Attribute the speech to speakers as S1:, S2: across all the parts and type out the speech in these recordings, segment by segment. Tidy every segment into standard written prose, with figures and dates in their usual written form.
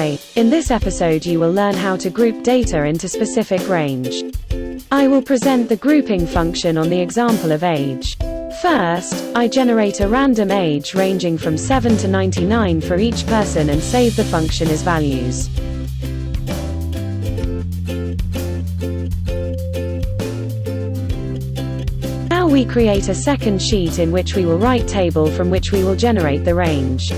S1: Hi, in this episode you will learn how to group data into specific range. I will present the grouping function on the example of age. First, I generate a random age ranging from 7 to 99 for each person and save the function as values. Now we create a second sheet in which we will write table from which we will generate the range.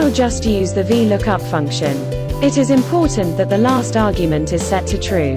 S1: Now just use the VLOOKUP function. It is important that the last argument is set to true.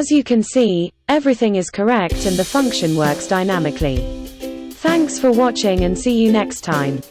S1: As you can see, everything is correct and the function works dynamically. Thanks for watching and see you next time.